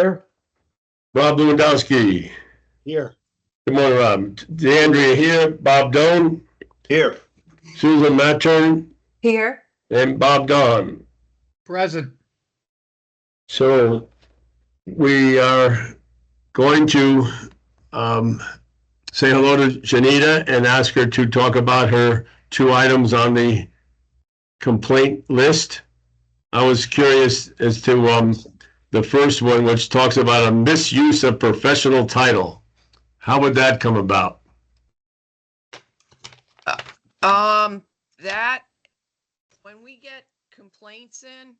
Here. Rob Lewandowski. Here. Good morning, Rob. DeAndrea here. Bob Doan. Here. Susan Mattern. Here. And Bob Don. Present. So we are going to say hello to Janita and ask her to talk about her 2 items on the complaint list. I was curious as to the first one, which talks about a misuse of professional title. How would that come about? That when we get complaints in,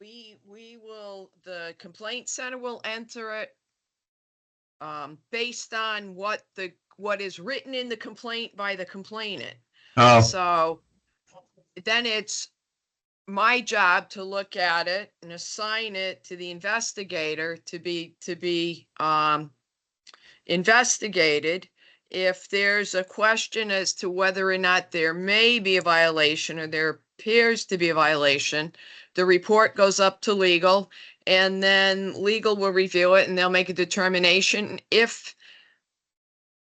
we will, the complaint center will enter it based on what is written in the complaint by the complainant. Oh, So then it's my job to look at it and assign it to the investigator to be investigated. If there's a question as to whether or not there may be a violation or there appears to be a violation, the report goes up to legal, and then legal will review it and they'll make a determination if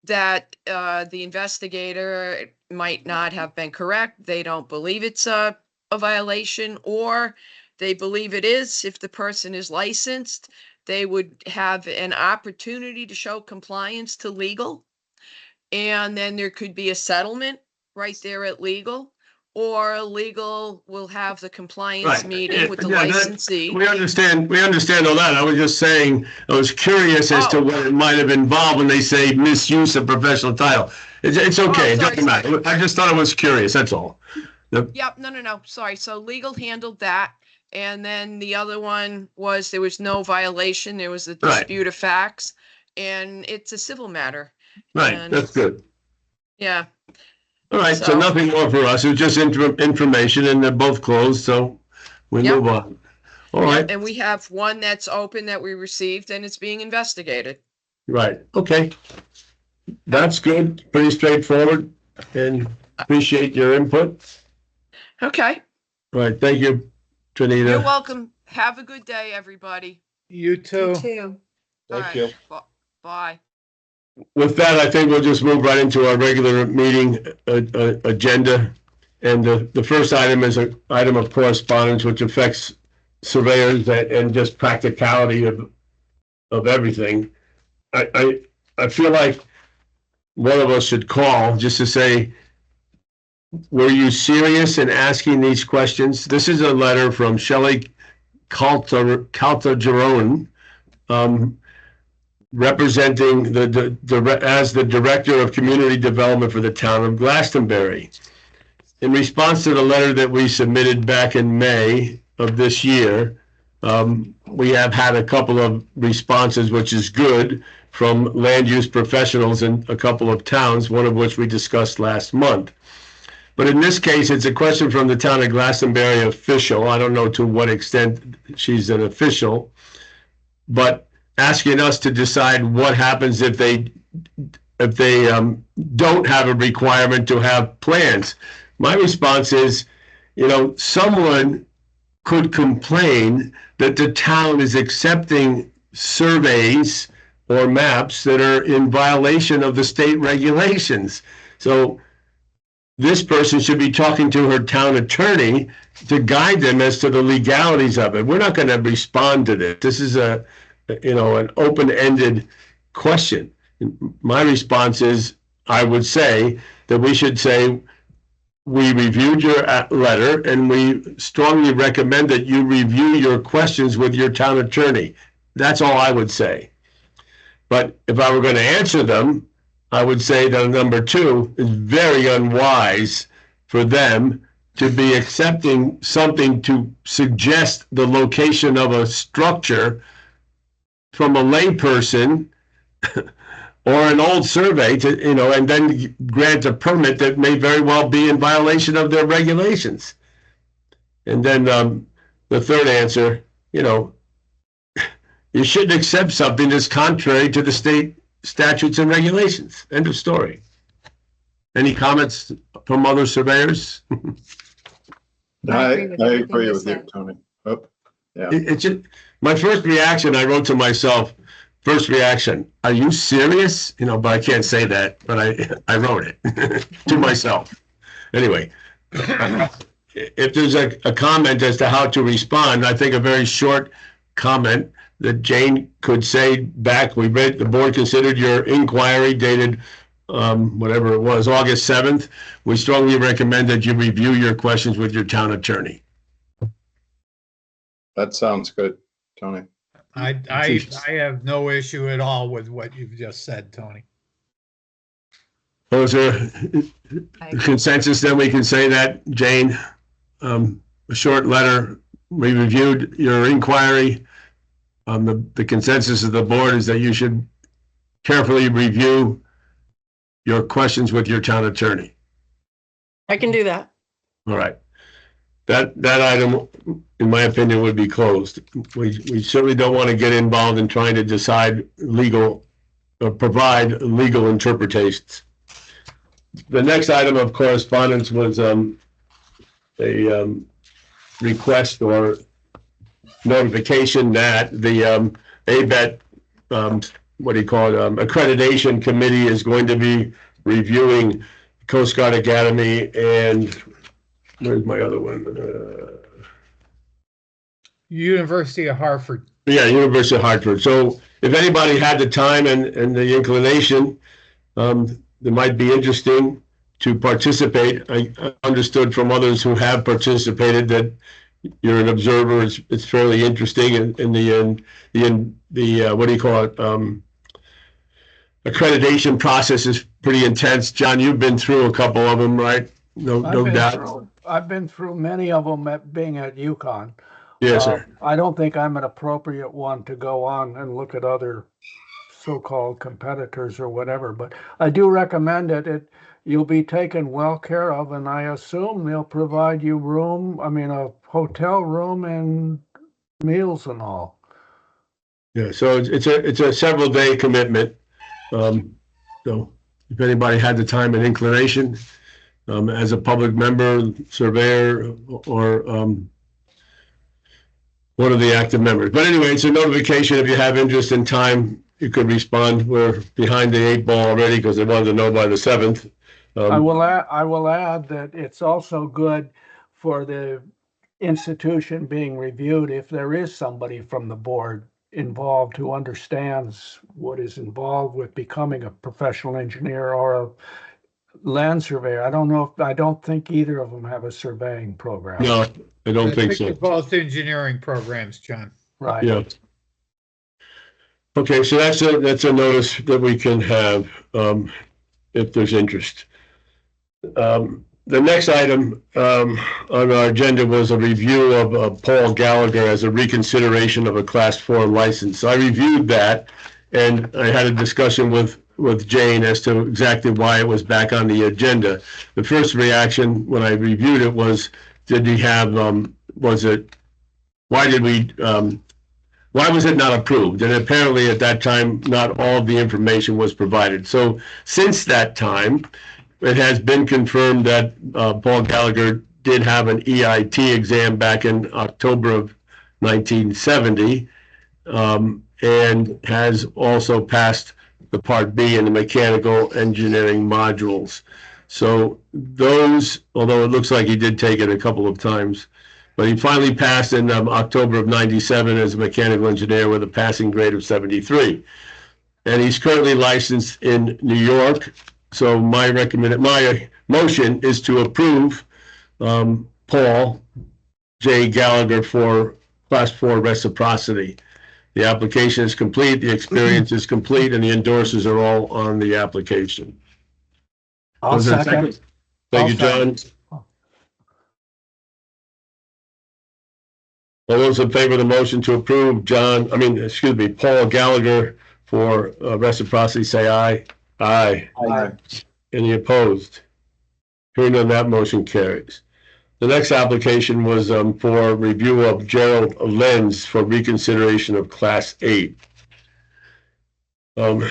that the investigator might not have been correct. They don't believe it's a violation, or they believe it is. If the person is licensed, they would have an opportunity to show compliance to legal. And then there could be a settlement right there at legal, or legal will have the compliance meeting with the licensee. We understand all that. I was just saying, I was curious as to what it might have involved when they say misuse of professional title. It's okay. It doesn't matter. I just thought I was curious. That's all. Yep. No. Sorry. So legal handled that. And then the other one was there was no violation. There was a dispute of facts, and it's a civil matter. Right. And that's good. Yeah. All right. So nothing more for us. It was just information, and they're both closed. So we move on. All right. And we have one that's open that we received, and it's being investigated. Right. Okay. That's good. Pretty straightforward, and appreciate your input. Okay. All right. Thank you, Trinita. You're welcome. Have a good day, everybody. You too. You too. Thank you. Bye. With that, I think we'll just move right into our regular meeting agenda. And the first item is an item of correspondence which affects surveyors and just practicality of everything. I feel like one of us should call just to say, were you serious in asking these questions? This is a letter from Shelley Caltagirone, representing as the Director of Community Development for the town of Glastonbury. In response to the letter that we submitted back in May of this year, we have had a couple of responses, which is good, from land use professionals in a couple of towns, one of which we discussed last month. But in this case, it's a question from the town of Glastonbury official. I don't know to what extent she's an official, but asking us to decide what happens if they don't have a requirement to have plans. My response is, someone could complain that the town is accepting surveys or maps that are in violation of the state regulations. So this person should be talking to her town attorney to guide them as to the legalities of it. We're not going to respond to this. This is an open-ended question. My response is, I would say that we should say, we reviewed your letter and we strongly recommend that you review your questions with your town attorney. That's all I would say. But if I were going to answer them, I would say that number 2 is very unwise for them to be accepting something to suggest the location of a structure from a layperson or an old survey to, and then grant a permit that may very well be in violation of their regulations. And then the third answer, you shouldn't accept something that's contrary to the state statutes and regulations. End of story. Any comments from other surveyors? I agree with you, Tony. Oh. Yeah. It's just, my first reaction, I wrote to myself, first reaction, are you serious? You know, but I can't say that, but I wrote it to myself. Anyway, if there's a comment as to how to respond, I think a very short comment that Jane could say back, the board considered your inquiry dated whatever it was, August 7th. We strongly recommend that you review your questions with your town attorney. That sounds good, Tony. I have no issue at all with what you've just said, Tony. Was there a consensus that we can say that, Jane? A short letter, we reviewed your inquiry. The consensus of the board is that you should carefully review your questions with your town attorney. I can do that. All right. That item, in my opinion, would be closed. We certainly don't want to get involved in trying to decide legal or provide legal interpretations. The next item of correspondence was a request or notification that the ABET, what do you call it, accreditation committee is going to be reviewing Coast Guard Academy and where's my other one? University of Hartford. Yeah, University of Hartford. So if anybody had the time and the inclination, it might be interesting to participate. I understood from others who have participated that you're an observer. It's fairly interesting, and the what do you call it? Accreditation process is pretty intense. John, you've been through a couple of them, right? No doubt. I've been through many of them being at UConn. Yes, sir. I don't think I'm an appropriate one to go on and look at other so-called competitors or whatever, but I do recommend it. You'll be taken well care of, and I assume they'll provide you a hotel room and meals and all. Yeah, so it's a several day commitment. So if anybody had the time and inclination, as a public member, surveyor, or one of the active members. But anyway, it's a notification. If you have interest in time, you could respond. We're behind the 8 ball already because they wanted to know by the 7th. I will add that it's also good for the institution being reviewed if there is somebody from the board involved who understands what is involved with becoming a professional engineer or a land surveyor. I don't think either of them have a surveying program. No, I don't think so. They're both engineering programs, John. Right. Yeah. Okay, so that's a notice that we can have if there's interest. The next item on our agenda was a review of Paul Gallagher as a reconsideration of a Class 4 license. I reviewed that, and I had a discussion with Jane as to exactly why it was back on the agenda. The first reaction when I reviewed it was, why was it not approved? And apparently at that time, not all of the information was provided. So since that time, it has been confirmed that Paul Gallagher did have an EIT exam back in October of 1970, and has also passed the Part B in the mechanical engineering modules. So those, although it looks like he did take it a couple of times, but he finally passed in October of 97 as a mechanical engineer with a passing grade of 73. And he's currently licensed in New York. So my motion is to approve Paul J. Gallagher for Class 4 reciprocity. The application is complete, the experience is complete, and the endorsers are all on the application. I'll second. Thank you, John. All those in favor of the motion to approve Paul Gallagher for reciprocity, say aye. Aye. Aye. Any opposed? Hearing none, that motion carries. The next application was for review of Gerald Lenz for reconsideration of Class 8. So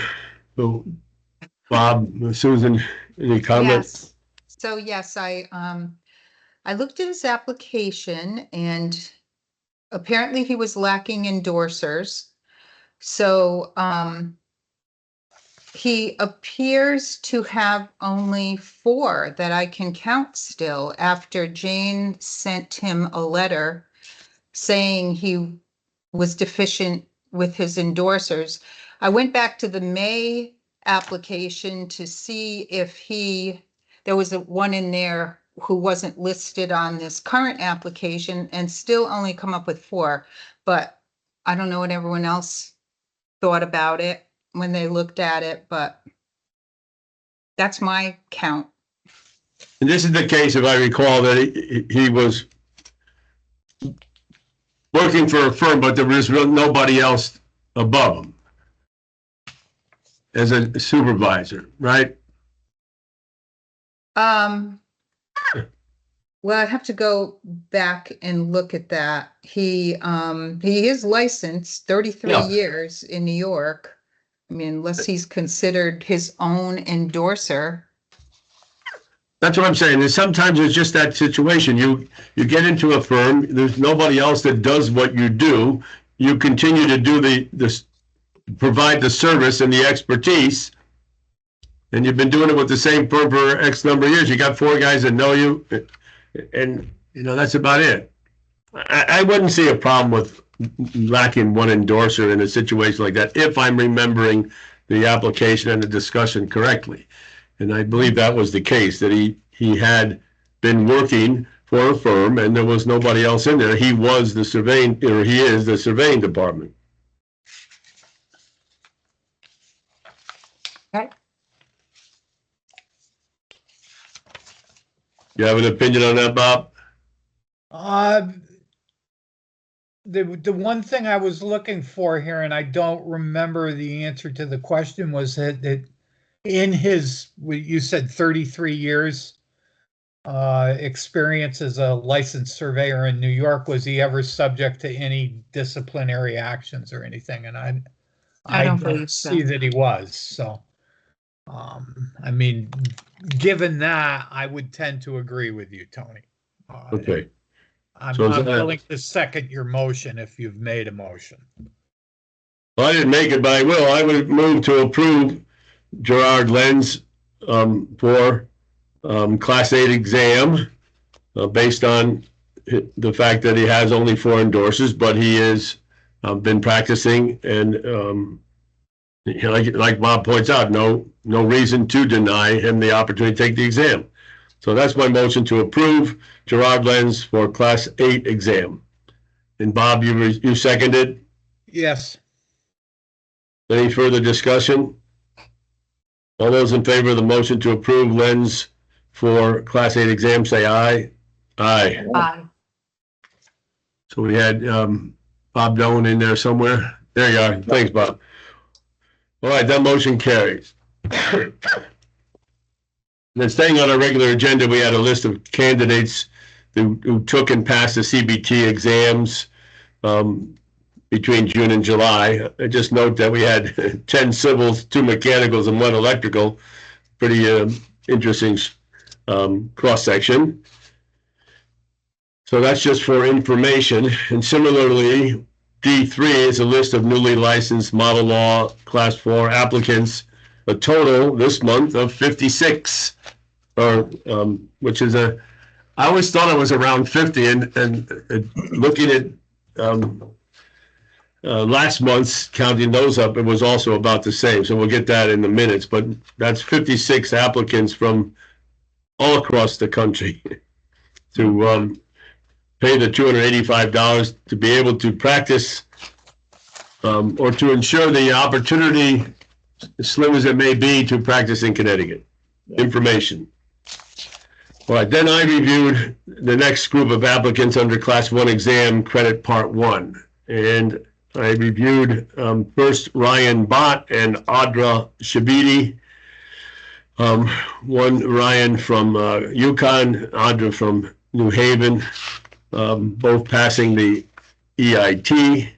Bob, Susan, any comments? Yes. So yes, I looked at his application, and apparently he was lacking endorsers. So, he appears to have only 4 that I can count still after Jane sent him a letter saying he was deficient with his endorsers. I went back to the May application to see if there was one in there who wasn't listed on this current application, and still only come up with 4. But I don't know what everyone else thought about it when they looked at it, but that's my count. And this is the case, if I recall, that he was working for a firm, but there was nobody else above him as a supervisor, right? Well, I'd have to go back and look at that. He is licensed 33 Yeah. years in New York. I mean, unless he's considered his own endorser. That's what I'm saying. And sometimes it's just that situation. You get into a firm, there's nobody else that does what you do. You continue to do provide the service and the expertise. And you've been doing it with the same firm for X number of years. You got 4 guys that know you, and that's about it. I wouldn't see a problem with lacking one endorser in a situation like that, if I'm remembering the application and the discussion correctly. And I believe that was the case, that he had been working for a firm and there was nobody else in there. He was the surveying, or he is the surveying department. Okay. You have an opinion on that, Bob? The one thing I was looking for here, and I don't remember the answer to the question, was that in his, you said 33 years experience as a licensed surveyor in New York, was he ever subject to any disciplinary actions or anything? And I don't don't believe so. see that he was. So, I mean, given that, I would tend to agree with you, Tony. Okay. I'm So is that- willing to second your motion if you've made a motion. Well, I didn't make it, but I will. I would move to approve Gerard Lenz for Class 8 exam based on the fact that he has only 4 endorsers, but he has been practicing, and like Bob points out, no reason to deny him the opportunity to take the exam. So that's my motion, to approve Gerard Lenz for Class 8 exam. And Bob, you seconded? Yes. Any further discussion? All those in favor of the motion to approve Lenz for Class 8 exam, say aye. Aye. Aye. So we had Bob Doan in there somewhere. There you are. Thanks, Bob. All right, that motion carries. And then staying on our regular agenda, we had a list of candidates who took and passed the CBT exams between June and July. I just note that we had 10 civils, 2 mechanicals, and 1 electrical. Pretty interesting cross-section. So that's just for information. And similarly, D3 is a list of newly licensed model law Class 4 applicants, a total this month of 56, which is I always thought it was around 50, and looking at last month's, counting those up, it was also about the same. So we'll get that in the minutes, but that's 56 applicants from all across the country to pay the $285 to be able to practice or to ensure the opportunity, as slim as it may be, to practice in Connecticut. Information. All right, then I reviewed the next group of applicants under Class 1 exam, credit Part 1. And I reviewed first Ryan Bott and Audra Shabidi. One Ryan from Yukon, Audra from New Haven, both passing the EIT.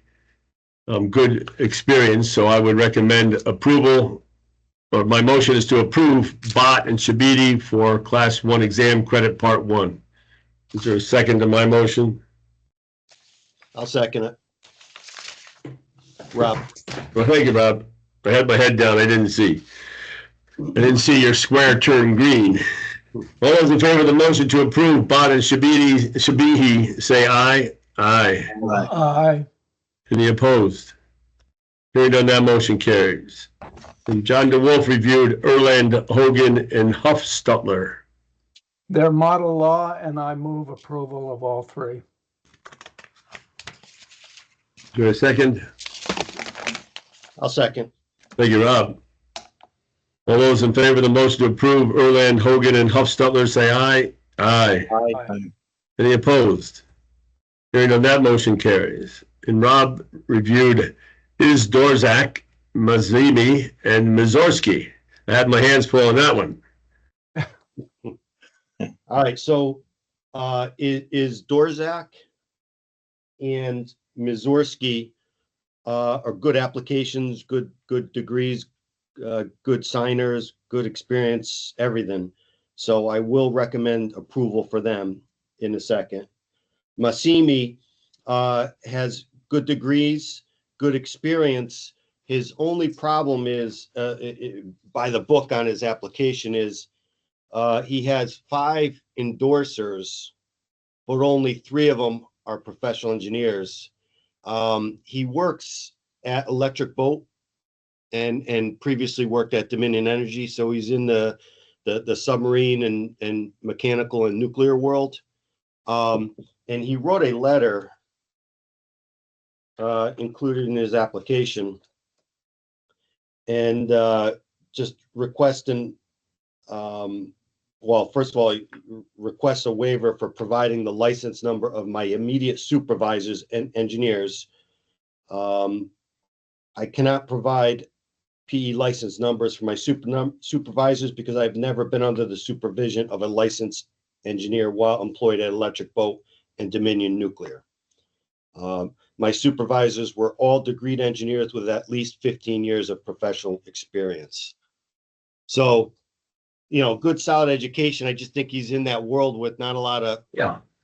Good experience, so I would recommend approval, or my motion is to approve Bott and Shabidi for Class 1 exam, credit Part 1. Is there a second to my motion? I'll second it. Rob, Well, thank you, Bob. I had my head down. I didn't see. I didn't see your square turn green. All those in favor of the motion to approve Bod and Shabihi, say aye. Aye. Aye. Any opposed? Hearing none, that motion carries. And John DeWolf reviewed Erland, Hogan, and Huffstutler. They're model law, and I move approval of all three. Is there a second? I'll second. Thank you, Rob. All those in favor of the motion to approve Erland, Hogan, and Huffstutler, say aye. Aye. Aye. Any opposed? Hearing none, that motion carries. And Rob reviewed Dorzak, Mazimi, and Mizorski. I had my hands full on that one. All right, so is Dorzak and Mizorski are good applications, good degrees, good signers, good experience, everything. So I will recommend approval for them in a second. Masimi has good degrees, good experience. His only problem is, by the book on his application, is he has 5 endorsers, but only 3 of them are professional engineers. He works at Electric Boat and previously worked at Dominion Energy, so he's in the submarine and mechanical and nuclear world. And he wrote a letter included in his application, and just requesting, well, first of all, he requests a waiver for providing the license number of my immediate supervisors and engineers. I cannot provide PE license numbers for my supervisors because I've never been under the supervision of a licensed engineer while employed at Electric Boat and Dominion Nuclear. My supervisors were all degreed engineers with at least 15 years of professional experience. So, you know, good solid education. I just think he's in that world with not a lot of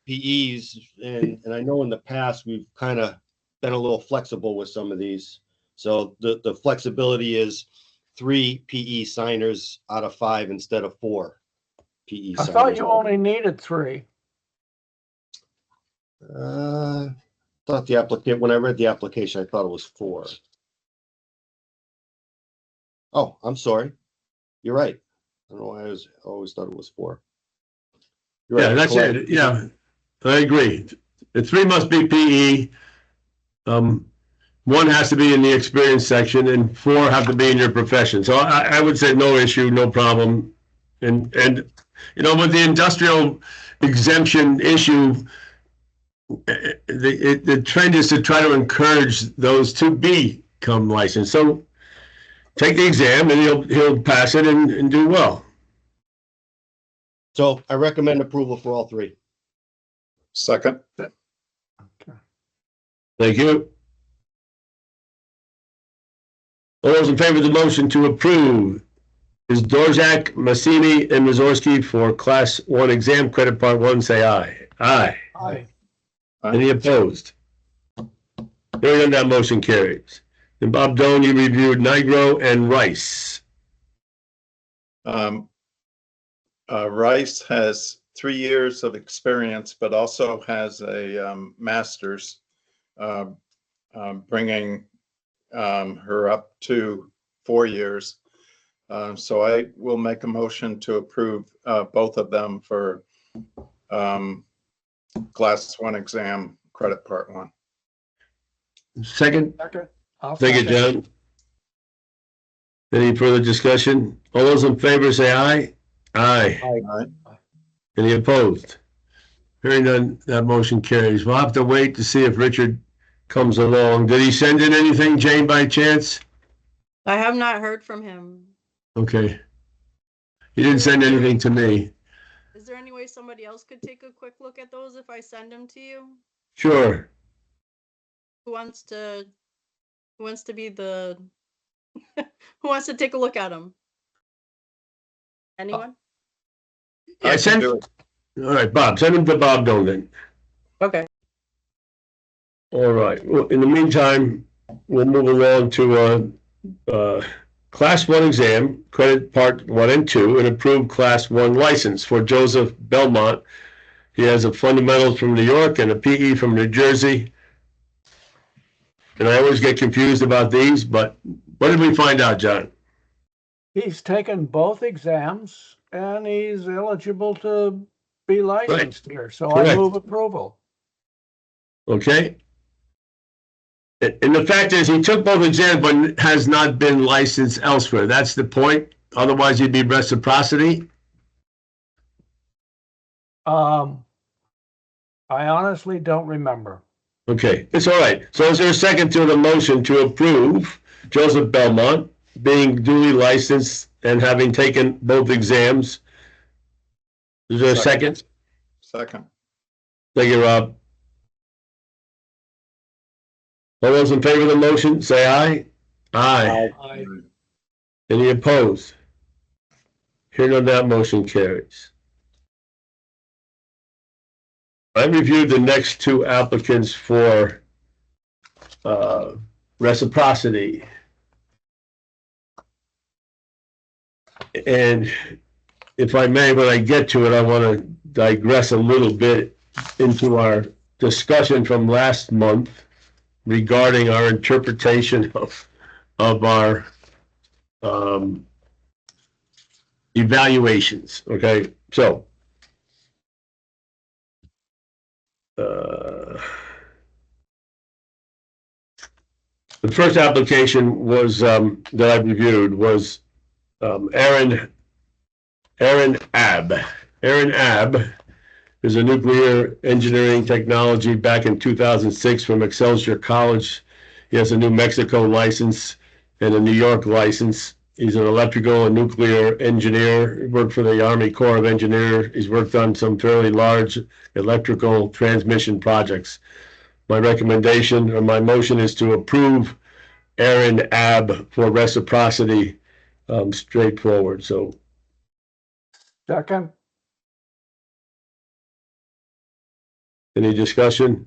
PEs. And I know in the past we've kind of been a little flexible with some of these. So the flexibility is 3 PE signers out of 5 instead of 4 PE I signers. thought you only needed 3. Thought the applicant, when I read the application, I thought it was 4. Oh, I'm sorry. You're right. I don't know why I always thought it was 4. You're Yeah, right. that's Correct. it. Yeah, I agree. The 3 must be PE. 1 has to be in the experience section, and 4 have to be in your profession. So I would say no issue, no problem. And you know, with the industrial exemption issue, the trend is to try to encourage those to become licensed. So take the exam, and he'll pass it and do well. So I recommend approval for all 3. Second. Thank you. All those in favor of the motion to approve is Dorzak, Massimi, and Mizorski for Class 1 exam credit part 1, say aye. Aye. Aye. Any opposed? Hearing none, that motion carries. And Bob Doan, you reviewed Nigro and Rice. Rice has 3 years of experience, but also has a master's, bringing her up to 4 years. So I will make a motion to approve both of them for Class 1 exam credit part 1. Second? I'll Thank you, second. John. Any further discussion? All those in favor say aye. Aye. Aye. Any opposed? Hearing none, that motion carries. We'll have to wait to see if Richard comes along. Did he send in anything, Jane, by chance? I have not heard from him. Okay. He didn't send anything to me. Is there any way somebody else could take a quick look at those if I send them to you? Sure. Who wants to be the, who wants to take a look at them? Anyone? Yeah, I send. can do it. All right, Bob, send him to Bob Doan then. Okay. All right. Well, in the meantime, we'll move along to Class 1 exam, credit Part 1 and 2, and approved Class 1 license for Joseph Belmont. He has a fundamentals from New York and a PE from New Jersey. And I always get confused about these, but what did we find out, John? He's taken both exams and he's eligible to be licensed here, so I Correct. move approval. Okay. And the fact is, he took both exams, but has not been licensed elsewhere. That's the point. Otherwise, he'd be reciprocity. I honestly don't remember. Okay, it's all right. So is there a second to the motion to approve Joseph Belmont being duly licensed and having taken both exams? Is there a second? Second. Thank you, Rob. All those in favor of the motion, say aye. Aye. Any opposed? Hearing none, that motion carries. I reviewed the next two applicants for reciprocity. And if I may, when I get to it, I want to digress a little bit into our discussion from last month regarding our interpretation of our evaluations. Okay, so the first application was that I reviewed was Aaron Abb. Aaron Abb is a nuclear engineering technology back in 2006 from Excelsior College. He has a New Mexico license and a New York license. He's an electrical and nuclear engineer. He worked for the Army Corps of Engineers. He's worked on some fairly large electrical transmission projects. My recommendation or my motion is to approve Aaron Abb for reciprocity, straightforward. So, Second, any discussion?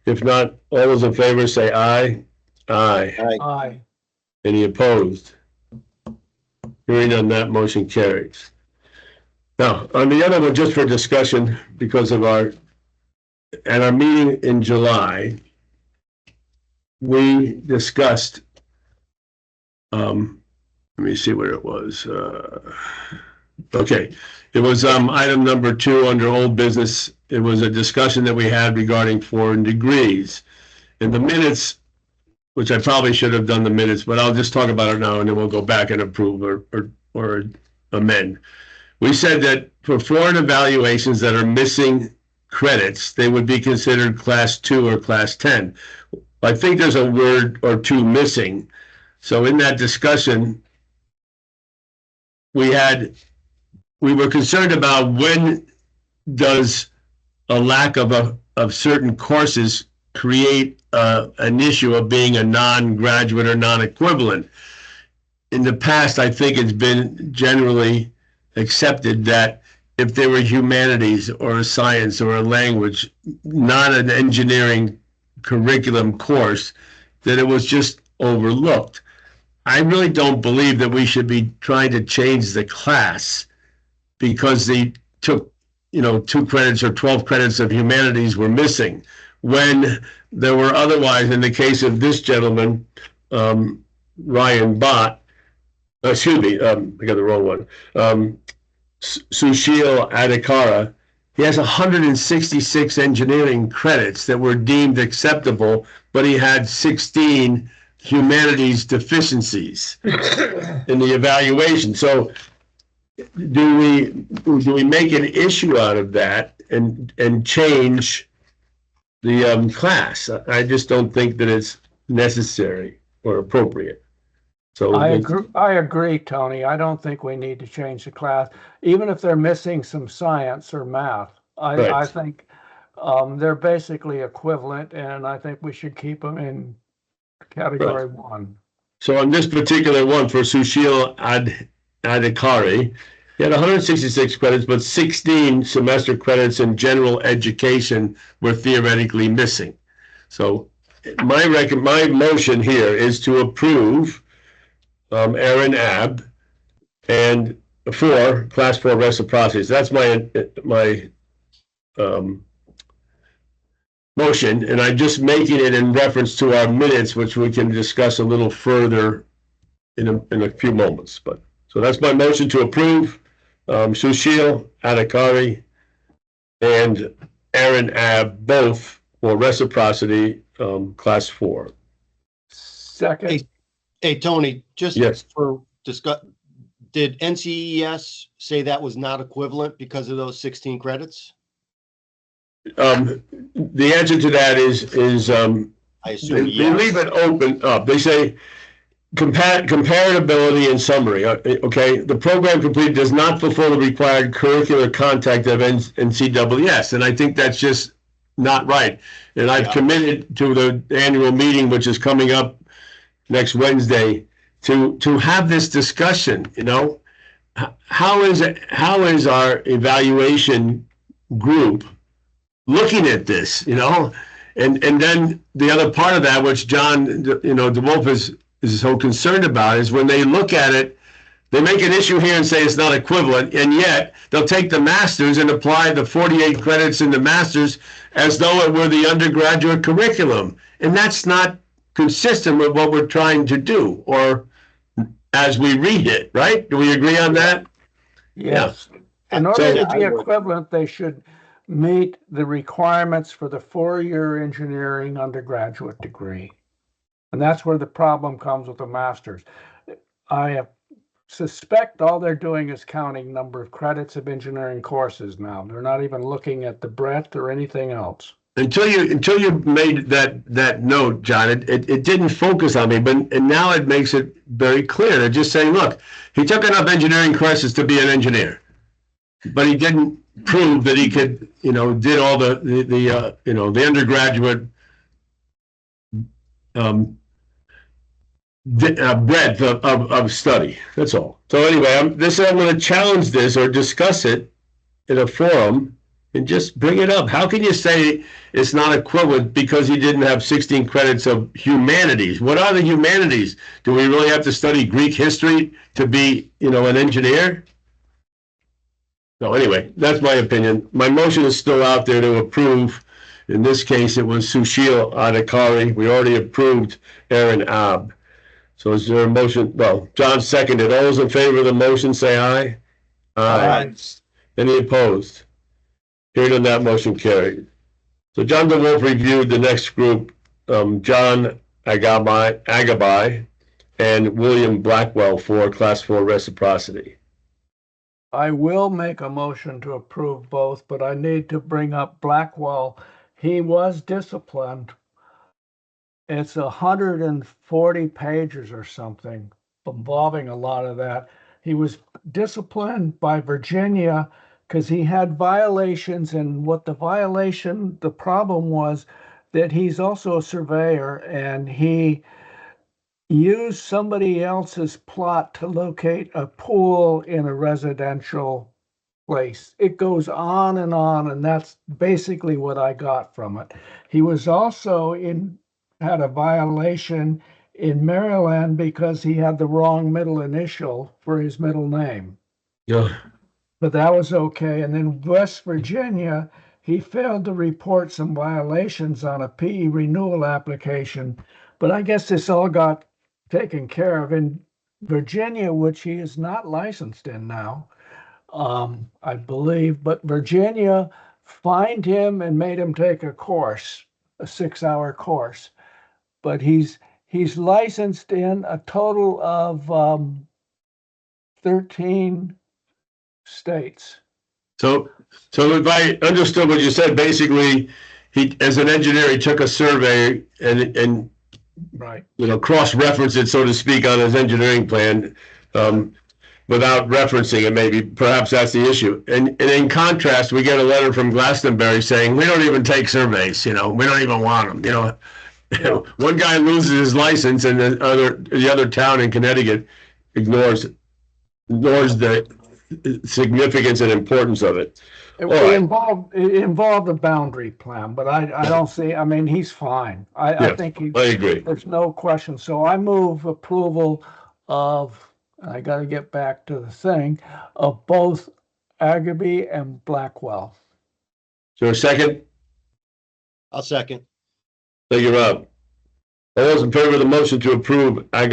If not, all those in favor say aye. Aye. aye. Any opposed? Hearing none, that motion carries. Now, on the other one, just for discussion, because of our meeting in July, we discussed, let me see where it was. Okay, it was item number 2 under old business. It was a discussion that we had regarding foreign degrees. In the minutes, which I probably should have done the minutes, but I'll just talk about it now and then we'll go back and approve or amend. We said that for foreign evaluations that are missing credits, they would be considered class 2 or class 10. I think there's a word or two missing. So in that discussion, we were concerned about when does a lack of certain courses create an issue of being a non-graduate or non-equivalent. In the past, I think it's been generally accepted that if there were humanities or a science or a language, not an engineering curriculum course, that it was just overlooked. I really don't believe that we should be trying to change the class because they took, 2 credits or 12 credits of humanities were missing, when there were otherwise, in the case of this gentleman, Ryan Bott, I got the wrong one, Sushil Adhikara, he has 166 engineering credits that were deemed acceptable, but he had 16 humanities deficiencies in the evaluation. So do we make an issue out of that and change the class? I just don't think that it's necessary or appropriate. So I agree, Tony. I don't think we need to change the class, even if they're missing some science or math. I think they're basically equivalent, and I think we should keep them in category 1. So on this particular one for Sushil Adhikari, he had 166 credits, but 16 semester credits in general education were theoretically missing. So my motion here is to approve Aaron Abb and for class 4 reciprocities. That's my motion, and I'm just making it in reference to our minutes, which we can discuss a little further in a few moments. But so that's my motion to approve Sushil Adhikari and Aaron Abb, both for reciprocity class 4. Second, Hey, Tony, just Yes. for discuss, did NCES say that was not equivalent because of those 16 credits? The answer to that is I assume they yes. leave it open up. They say comparability and summary. Okay, the program completed does not fulfill the required curricular content of NCEES, and I think that's just not right. And I've committed to the annual meeting, which is coming up next Wednesday, to have this discussion. You know, how is our evaluation group looking at this? You know, and then the other part of that, which John, DeWolf is so concerned about, is when they look at it, they make an issue here and say it's not equivalent, and yet they'll take the master's and apply the 48 credits in the master's as though it were the undergraduate curriculum. And that's not consistent with what we're trying to do, or as we read it, right? Do we agree on that? yes. In order to be equivalent, they should meet the requirements for the 4-year engineering undergraduate degree. And that's where the problem comes with the master's. I suspect all they're doing is counting number of credits of engineering courses now. They're not even looking at the breadth or anything else. Until you made that note, John, it didn't focus on me, and now it makes it very clear. They're just saying, look, he took enough engineering courses to be an engineer, but he didn't prove that he could, did all the undergraduate breadth of study. That's all. So anyway, I'm going to challenge this or discuss it in a forum and just bring it up. How can you say it's not equivalent because he didn't have 16 credits of humanities? What are the humanities? Do we really have to study Greek history to be, an engineer? So anyway, that's my opinion. My motion is still out there to approve. In this case, it was Sushil Adhikari. We already approved Aaron Abb. So is there a motion? Well, John seconded. All those in favor of the motion, say aye. Aye. Any opposed? Hearing on that, motion carried. So John DeWolf reviewed the next group, John Agabai and William Blackwell for class 4 reciprocity. I will make a motion to approve both, but I need to bring up Blackwell. He was disciplined. It's 140 pages or something involving a lot of that. He was disciplined by Virginia because he had violations, and the problem was that he's also a surveyor, and he used somebody else's plot to locate a pool in a residential place. It goes on, and that's basically what I got from it. He was also had a violation in Maryland because he had the wrong middle initial for his middle name. Yeah. But that was okay. And then West Virginia, he failed to report some violations on a PE renewal application. But I guess this all got taken care of in Virginia, which he is not licensed in now, I believe. But Virginia fined him and made him take a course, a 6-hour course. But he's licensed in a total of 13 states. So if I understood what you said, basically, he, as an engineer, he took a survey and right, cross-referenced it, so to speak, on his engineering plan, without referencing it. Maybe perhaps that's the issue. And in contrast, we get a letter from Glastonbury saying we don't even take surveys. We don't even want them. One guy loses his license, and the other town in Connecticut ignores the significance and importance of it. It All right. involved a boundary plan, but I don't see, I mean, he's fine. I Yeah, think I agree. there's no question. So I move approval of, I gotta get back to the thing, of both Agaby and Blackwell. Is there a second? I'll second. Thank you, Rob. All those in favor of the motion to approve, I'm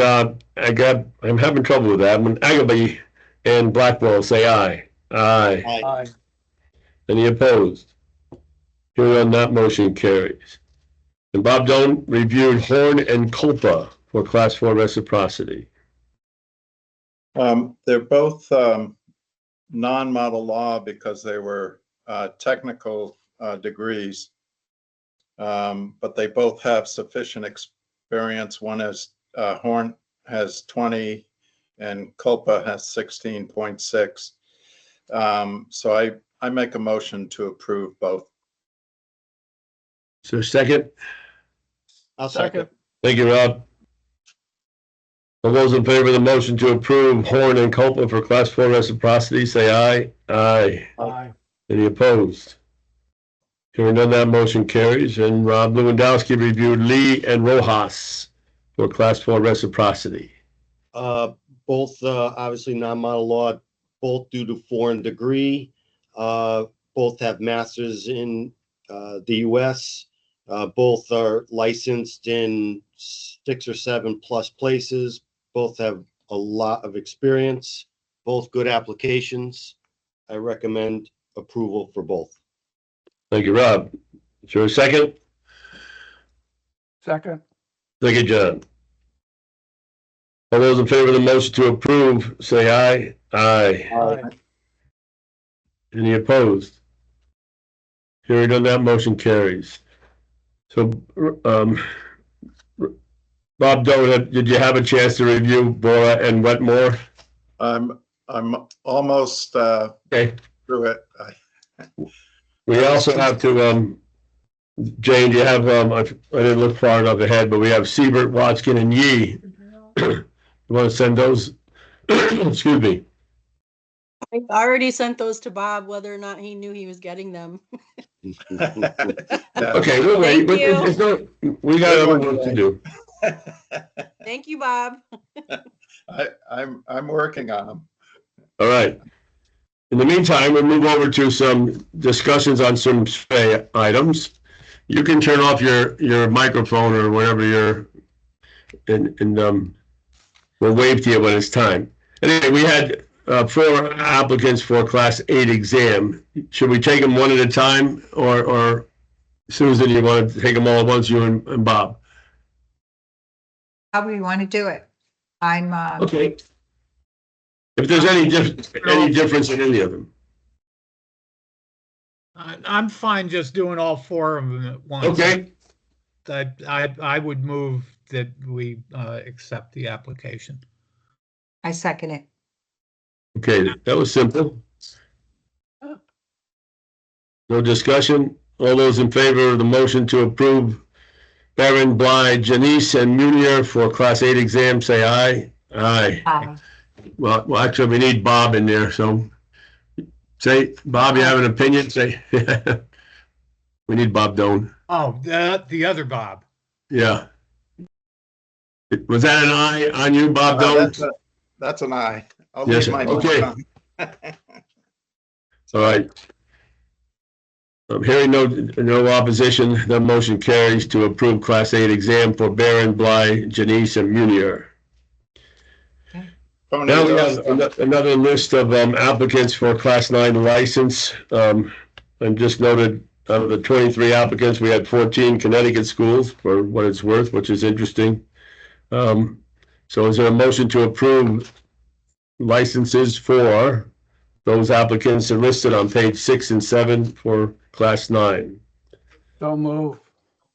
having trouble with that. When Agaby and Blackwell, say aye. Aye. Aye. Any opposed? Hearing none, that motion carries. And Bob Doan reviewed Horn and Culpa for Class 4 reciprocity. They're both non-model law because they were technical degrees, but they both have sufficient experience. One is Horn has 20 and Culpa has 16.6. So I make a motion to approve both. Is there a second? I'll second. Thank you, Rob. All those in favor of the motion to approve Horn and Culpa for Class 4 reciprocity, say aye. Aye. Aye. Any opposed? Hearing none, that motion carries. And Rob Lewandowski reviewed Lee and Rojas for Class 4 reciprocity. Both obviously non-model law, both due to foreign degree. Both have masters in the US. Both are licensed in 6 or 7 plus places. Both have a lot of experience. Both good applications. I recommend approval for both. Thank you, Rob. Is there a second? Second. Thank you, John. All those in favor of the motion to approve, say aye. Aye. Aye. Any opposed? Hearing none, that motion carries. So, Bob Doan, did you have a chance to review Bora and Wetmore? I'm almost Okay. through it. We also have to, Jane, do you have, I didn't look far enough ahead, but we have Siebert, Watson, and Yee. You want to send those? Excuse me. I already sent those to Bob, whether or not he knew he was getting them. Okay, we'll wait. Thank you. It's not, we got other work to do. Thank you, Bob. I'm working on them. All right. In the meantime, we'll move over to some discussions on some survey items. You can turn off your microphone or whatever you're, and we'll wave to you when it's time. Anyway, we had 4 applicants for Class 8 exam. Should we take them one at a time, or Susan, you want to take them all at once, you and Bob? How do you want to do it? I'm, Okay. If there's any difference in any of them. I'm fine just doing all 4 of them at once. Okay. I would move that we accept the application. I second it. Okay, that was simple. No discussion. All those in favor of the motion to approve Barron, Bly, Janice, and Munier for Class 8 exam, say aye. Aye. Well, actually, we need Bob in there, so say, Bob, you have an opinion? Say, we need Bob Doan. Oh, the other Bob. Yeah. Was that an aye on you, Bob Doan? That's an aye. I'll Yes, leave my okay. notes on. All right. I'm hearing no opposition. The motion carries to approve Class 8 exam for Barron, Bly, Janice, and Munier. Tony, Now we those, have another list of applicants for Class 9 license. I'm just noted out of the 23 applicants, we had 14 Connecticut schools for what it's worth, which is interesting. So is there a motion to approve licenses for those applicants are listed on page 6 and 7 for Class 9? So move.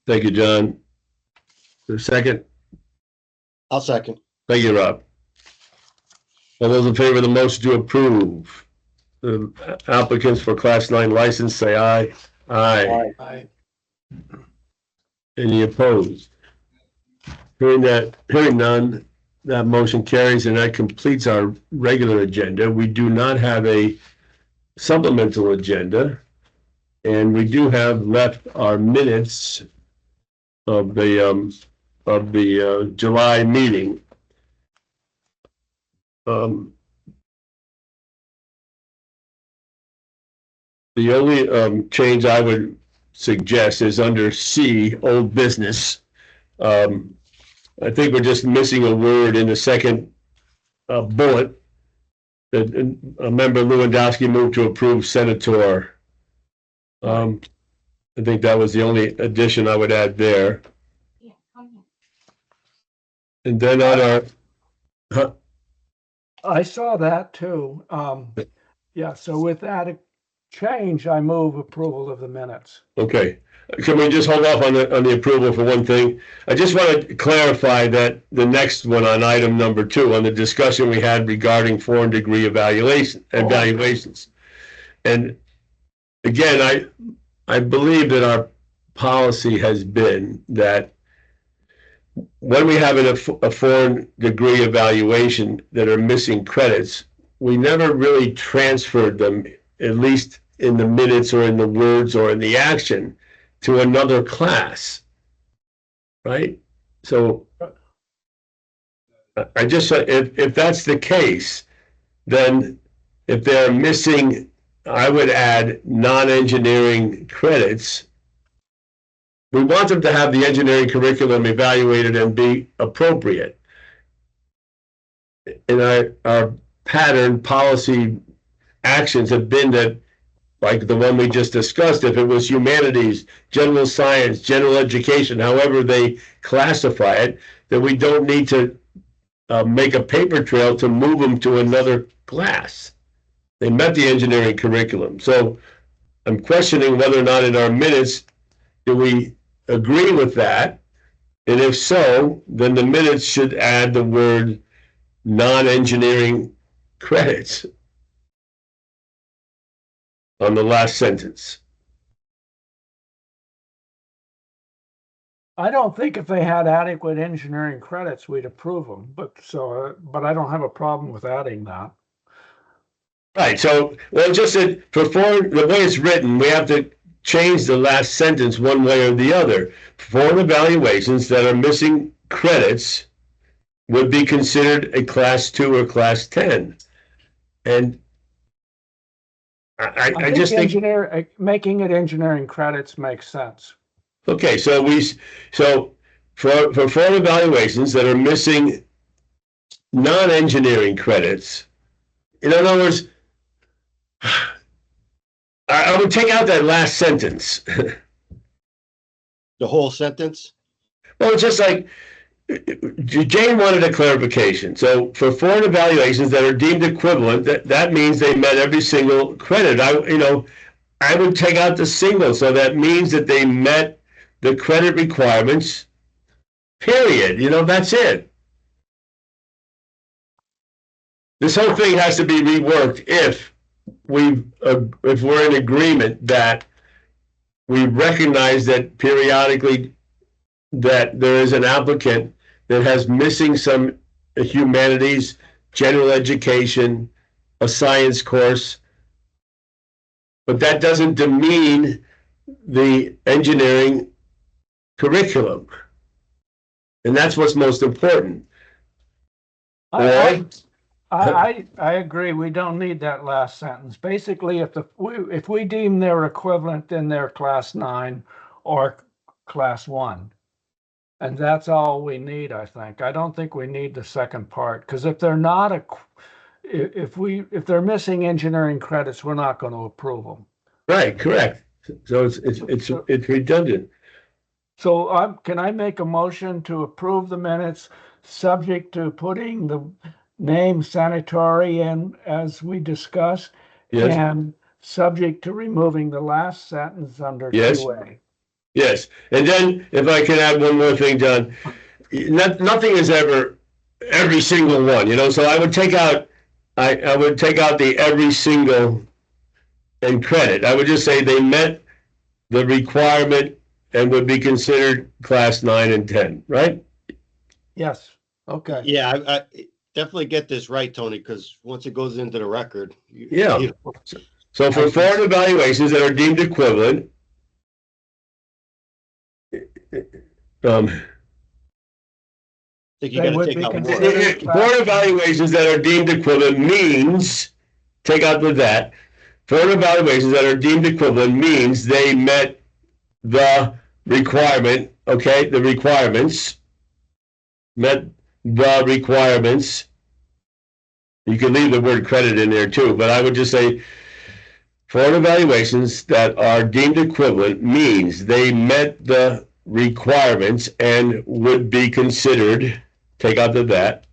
Thank you, John. Is there a second? I'll second. Thank you, Rob. All those in favor of the motion to approve the applicants for Class 9 license, say aye. Aye. Aye. Any opposed? Hearing none, that motion carries, and that completes our regular agenda. We do not have a supplemental agenda. And we do have left our minutes of the July meeting. The only change I would suggest is under C, old business. I think we're just missing a word in the second bullet. That member Lewandowski moved to approve Senator. I think that was the only addition I would add there. And then on our, I saw that too. Yeah, so with that change, I move approval of the minutes. okay, can we just hold off on the approval for one thing? I just want to clarify that the next one on item number 2, on the discussion we had regarding foreign degree evaluations. And again, I believe that our policy has been that when we have a foreign degree evaluation that are missing credits, we never really transferred them, at least in the minutes or in the words or in the action, to another class, right? So I just, if that's the case, then if they're missing, I would add non-engineering credits. We want them to have the engineering curriculum evaluated and be appropriate. And our pattern policy actions have been that, like the one we just discussed, if it was humanities, general science, general education, however they classify it, that we don't need to make a paper trail to move them to another class. They met the engineering curriculum. So I'm questioning whether or not in our minutes do we agree with that? And if so, then the minutes should add the word non-engineering credits on the last sentence. I don't think if they had adequate engineering credits, we'd approve them, but I don't have a problem with adding that. Right, so, well, just that the way it's written, we have to change the last sentence one way or the other. Foreign evaluations that are missing credits would be considered a class 2 or class 10. And I just think making it engineering credits makes sense. Okay, so for foreign evaluations that are missing non-engineering credits, in other words, I would take out that last sentence. The whole sentence? Well, it's just like Jane wanted a clarification. So for foreign evaluations that are deemed equivalent, that means they met every single credit. I would take out the single, so that means that they met the credit requirements, period. That's it. This whole thing has to be reworked if we're in agreement that we recognize that periodically that there is an applicant that has missing some humanities, general education, a science course, but that doesn't demean the engineering curriculum. And that's what's most important. I agree. We don't need that last sentence. Basically, if we deem they're equivalent, then they're class 9 or class 1. And that's all we need, I think. I don't think we need the second part, because if they're not if they're missing engineering credits, we're not going to approve them. Right, correct. So it's redundant. So can I make a motion to approve the minutes subject to putting the name sanitary in as we discussed? Yes. And subject to removing the last sentence under Yes. 2A. Yes, and then if I can add one more thing, John, nothing is ever every single one, so I would take out the every single and credit. I would just say they met the requirement and would be considered class 9 and 10, right? Yes, okay. Yeah, I definitely get this right, Tony, because once it goes into the record. Yeah. So for foreign evaluations that are deemed equivalent, I think you They gotta would take be out considered- more. foreign evaluations that are deemed equivalent means, take out the that, foreign evaluations that are deemed equivalent means they met the requirement, okay, the requirements, met the requirements. You can leave the word credit in there too, but I would just say foreign evaluations that are deemed equivalent means they met the requirements and would be considered, take out the that.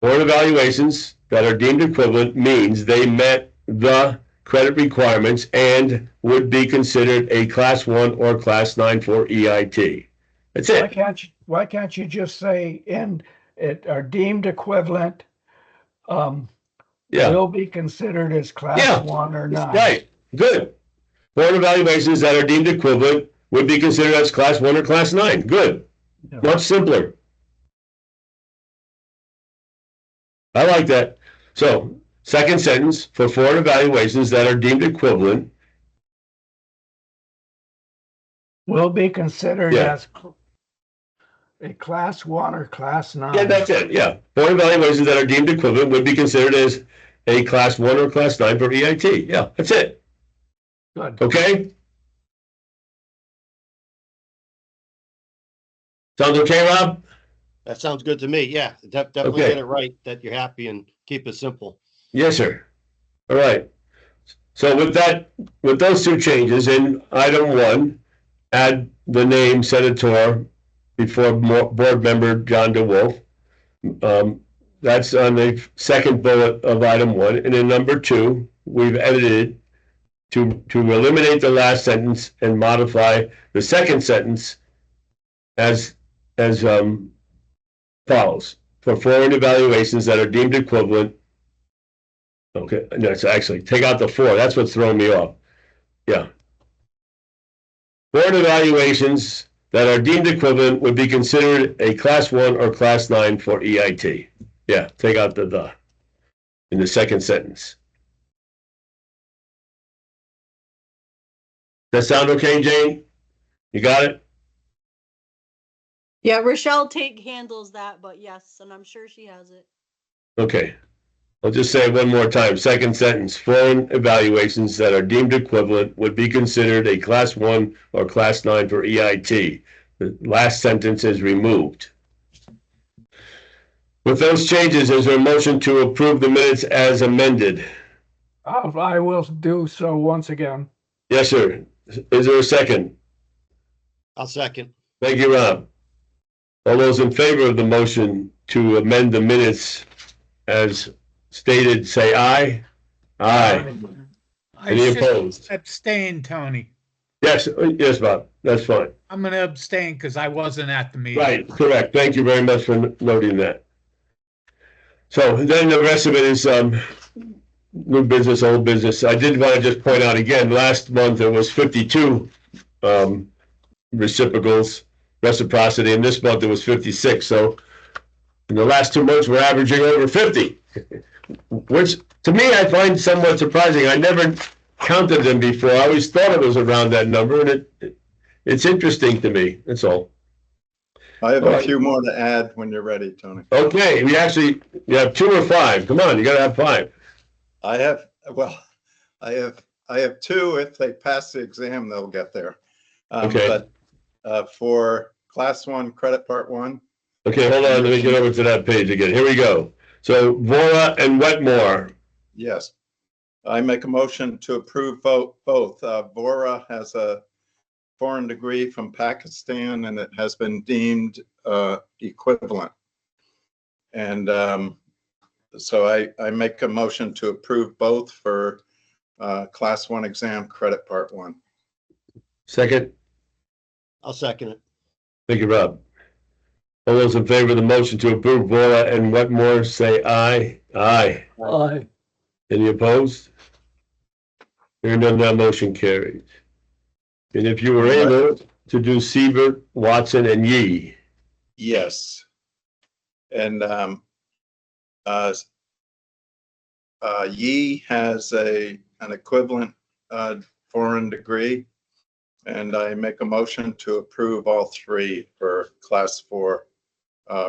Foreign evaluations that are deemed equivalent means they met the credit requirements and would be considered a class 1 or class 9 for EIT. That's it. Why can't you just say and it are deemed equivalent, Yeah. will be considered as class Yeah. 1 or not? Right. Good. Foreign evaluations that are deemed equivalent would be considered as class 1 or class 9. Good. Yeah. Much simpler. I like that. So, second sentence, for foreign evaluations that are deemed equivalent, Will be considered Yeah. as a class 1 or class 9. yeah, that's it, yeah. Foreign evaluations that are deemed equivalent would be considered as a class 1 or class 9 for EIT. Yeah, that's it. Good. Okay? Sounds okay, Rob? That sounds good to me. Yeah, definitely Okay. get it right, that you're happy and keep it simple. Yes, sir. All right. So with that, with those two changes in item 1, add the name Senator before board member John DeWolf. That's on the second bullet of item 1. And in number 2, we've edited to eliminate the last sentence and modify the second sentence as follows. For foreign evaluations that are deemed equivalent. Okay, no, it's actually take out the 4. That's what's throwing me off. Yeah. Foreign evaluations that are deemed equivalent would be considered a class 1 or class 9 for EIT. Yeah, take out the in the second sentence. Does that sound okay, Jane? You got it? Yeah, Rochelle handles that, but yes, and I'm sure she has it. Okay. I'll just say it one more time. Second sentence, foreign evaluations that are deemed equivalent would be considered a class 1 or class 9 for EIT. The last sentence is removed. With those changes, is there a motion to approve the minutes as amended? I will do so once again. Yes, sir. Is there a second? I'll second. Thank you, Rob. All those in favor of the motion to amend the minutes as stated, say aye. Aye. I Any should opposed? abstain, Tony. Yes, yes, Bob. That's fine. I'm going to abstain because I wasn't at the meeting. Right, correct. Thank you very much for noting that. So then the rest of it is new business, old business. I did want to just point out again, last month there was 52 reciprocity, and this month it was 56. So in the last 2 months, we're averaging over 50, which to me I find somewhat surprising. I never counted them before. I always thought it was around that number, and it's interesting to me. That's all. I have All a right. few more to add when you're ready, Tony. Okay, you have 2 or 5. Come on, you gotta have 5. I have 2. If they pass the exam, they'll get there. Okay. But for class 1, credit part 1, Okay, hold on, let me get over to that page again. Here we go. So Vora and Wetmore. yes. I make a motion to approve both. Vora has a foreign degree from Pakistan, and it has been deemed equivalent. And so I make a motion to approve both for class 1 exam, credit part 1. Second, I'll second it. thank you, Rob. All those in favor of the motion to approve Vora and Wetmore, say aye. Aye. Aye. Any opposed? Hearing none, that motion carries. And if you were able to do Siebert, Watson, and Yee. Yes. And Yi has an equivalent foreign degree, and I make a motion to approve all three for Class 4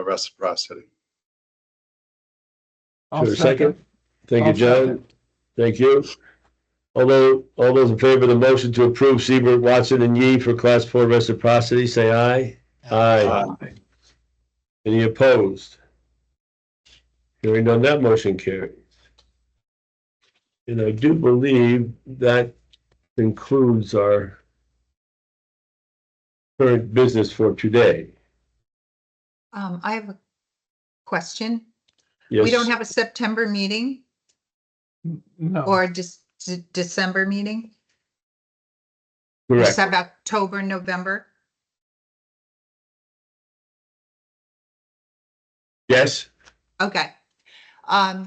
reciprocity. I'll Is there a second? Thank you, I'll John. second. Thank you. All those in favor of the motion to approve Siebert, Watson, and Yi for Class 4 reciprocity, say aye. Aye. Any opposed? Hearing none, that motion carries. And I do believe that concludes our current business for today. I have a question. Yes. We don't have a September meeting No, or just December meeting? You Correct. said October, November? Yes. Okay.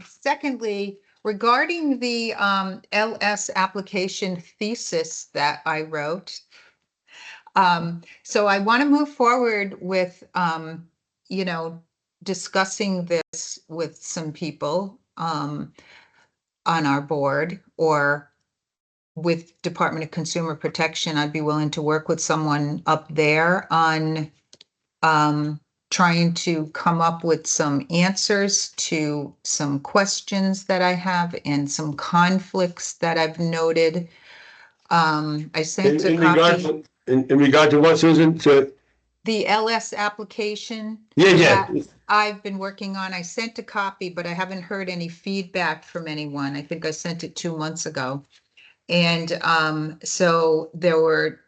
Secondly, regarding the LS application thesis that I wrote. So I want to move forward with, you know, discussing this with some people on our board or with Department of Consumer Protection. I'd be willing to work with someone up there on trying to come up with some answers to some questions that I have and some conflicts that I've noted. I sent a copy. In regard to what, Susan? To The LS application. yeah. that I've been working on. I sent a copy, but I haven't heard any feedback from anyone. I think I sent it 2 months ago. And so there were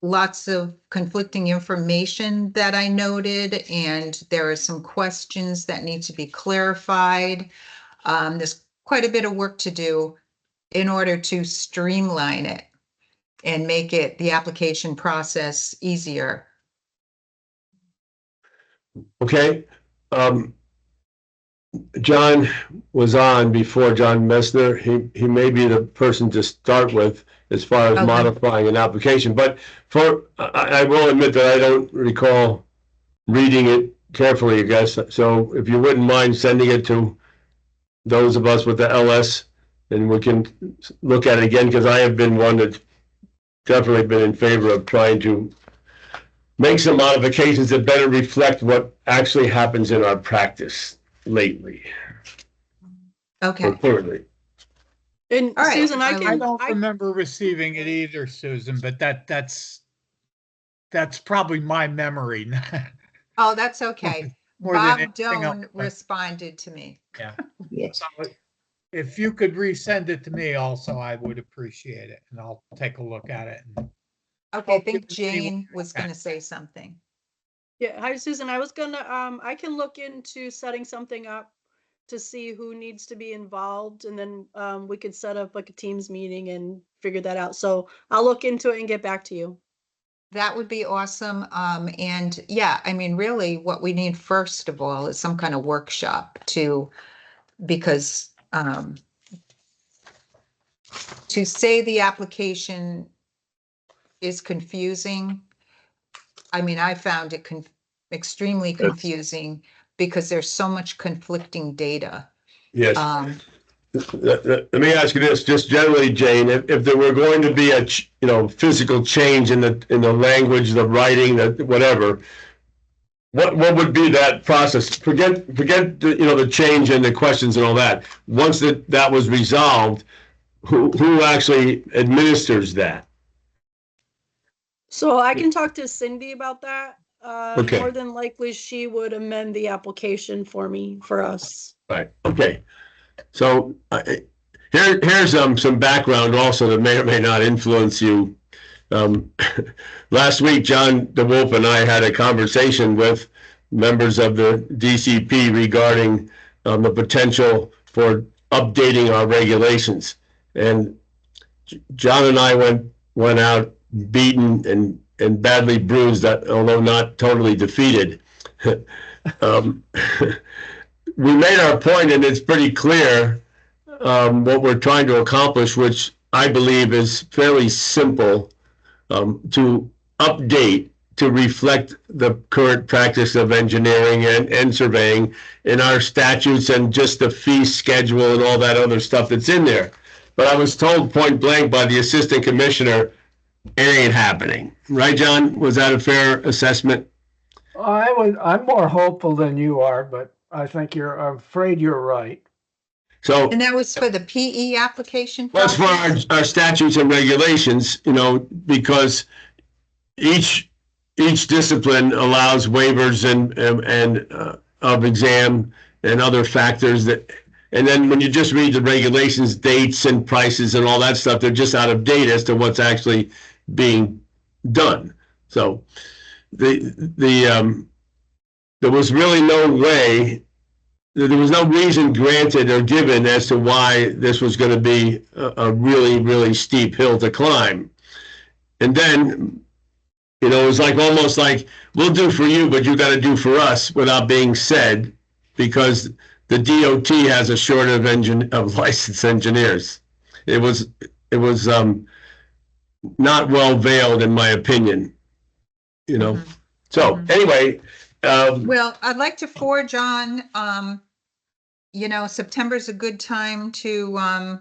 lots of conflicting information that I noted, and there are some questions that need to be clarified. There's quite a bit of work to do in order to streamline it and make it the application process easier. Okay. John was on before, John Messner. He may be the person to start with as far as Okay. modifying an application. But I will admit that I don't recall reading it carefully, I guess. So if you wouldn't mind sending it to those of us with the LS, and we can look at it again, because I have been one that's definitely been in favor of trying to make some modifications that better reflect what actually happens in our practice lately, Okay. or currently. And All right, Susan, I I can, I don't remember receiving it either, Susan, but that's probably my memory. Oh, that's okay. More than Bob anything else, Doan but- responded to me. Yeah. Yes. So if you could resend it to me also, I would appreciate it, and I'll take a look at it. Okay, I Okay, think let's see what- Jane was gonna say something. yeah, hi Susan, I was gonna, I can look into setting something up to see who needs to be involved, and then we could set up like a Teams meeting and figure that out. So I'll look into it and get back to you. That would be awesome. And yeah, I mean, really what we need first of all is some kind of workshop because to say the application is confusing, I mean, I found it extremely confusing because there's so much conflicting data. Yes. Let me ask you this, just generally, Jane, if there were going to be a physical change in the language, the writing, the whatever, what would be that process? Forget the change in the questions and all that. Once that was resolved, who actually administers that? So I can talk to Cindy about that. Okay. More than likely, she would amend the application for us. Right. Okay. So here's some background also that may or may not influence you. Last week, John DeWolf and I had a conversation with members of the DCP regarding the potential for updating our regulations. And John and I went out beaten and badly bruised, although not totally defeated. We made our point, and it's pretty clear what we're trying to accomplish, which I believe is fairly simple, to update to reflect the current practice of engineering and surveying in our statutes and just the fee schedule and all that other stuff that's in there. But I was told point blank by the assistant commissioner, it ain't happening. Right, John? Was that a fair assessment? I'm more hopeful than you are, but I'm afraid you're right. So And that was for the PE application? that's for process? our statutes and regulations, because each discipline allows waivers and of exam and other factors and then when you just read the regulations, dates and prices and all that stuff, they're just out of date as to what's actually being done. So there was really no way, there was no reason granted or given as to why this was going to be a really, really steep hill to climb. And then, it was almost like, we'll do for you, but you got to do for us without being said, because the DOT has a shortage of licensed engineers. It was not well veiled, in my opinion. So anyway. Well, I'd like to forward John, September's a good time to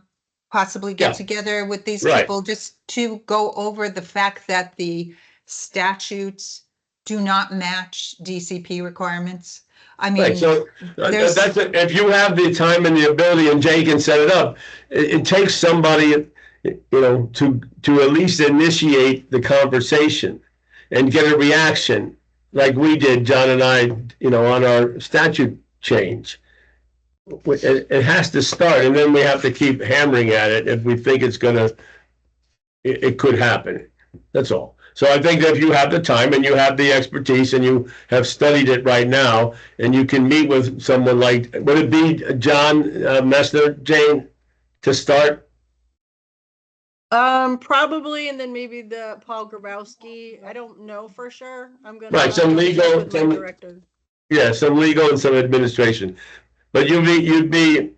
possibly get together with these people, just to go over the fact that the statutes do not match DCP requirements. I mean, right, so if you have the time and the ability, and Jay can set it up, it takes somebody, to at least initiate the conversation and get a reaction, like we did, John and I, on our statute change. It has to start, and then we have to keep hammering at it if we think it could happen. That's all. So I think that if you have the time and you have the expertise and you have studied it right now, and you can meet with someone like, would it be John Messner, Jane, to start? Probably, and then maybe the Paul Grabowski. I don't know for sure. I'm gonna Some legal, with my director. Yeah, some legal and some administration. But you'd be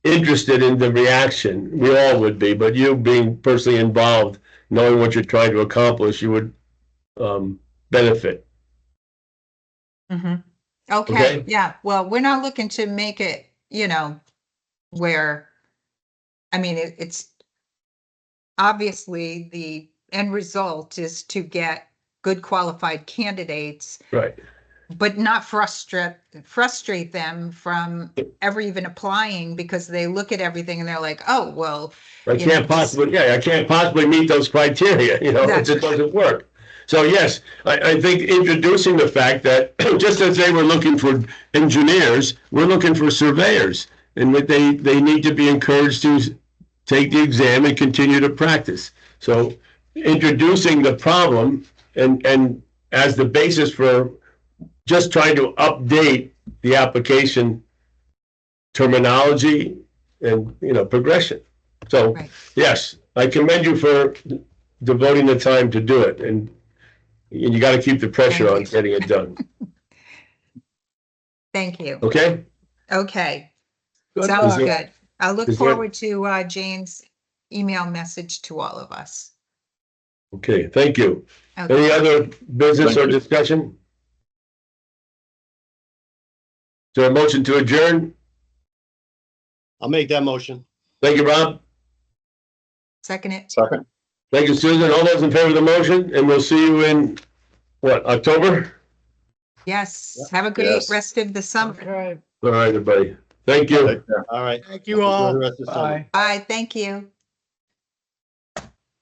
interested in the reaction. We all would be, but you being personally involved, knowing what you're trying to accomplish, you would benefit. Okay. Yeah. Well, we're not looking to make it, where, it's obviously the end result is to get good qualified candidates. Right. But not frustrate them from ever even applying, because they look at everything and they're like, oh, well. I can't possibly meet those criteria, it just doesn't work. So yes, I think introducing the fact that just as they were looking for engineers, we're looking for surveyors, and they need to be encouraged to take the exam and continue to practice. So introducing the problem and as the basis for just trying to update the application terminology and, progression. So, yes, I commend you for devoting the time to do it. And you got to keep the pressure on getting it done. Thank you. Okay? Okay. Good Sounds luck. good. I look Is there- forward to Jane's email message to all of us. Okay, thank you. Okay. Any other business or discussion? Is there a motion to adjourn? I'll make that motion. Thank you, Rob. Second it. Second. Thank you, Susan. All those in favor of the motion, and we'll see you in, October? Yes. Have a great Yes. rest of the summer. Okay. All right, everybody. Thank you. Take care. All right. Thank you all. Enjoy the rest of the summer. Bye. Bye. Thank you.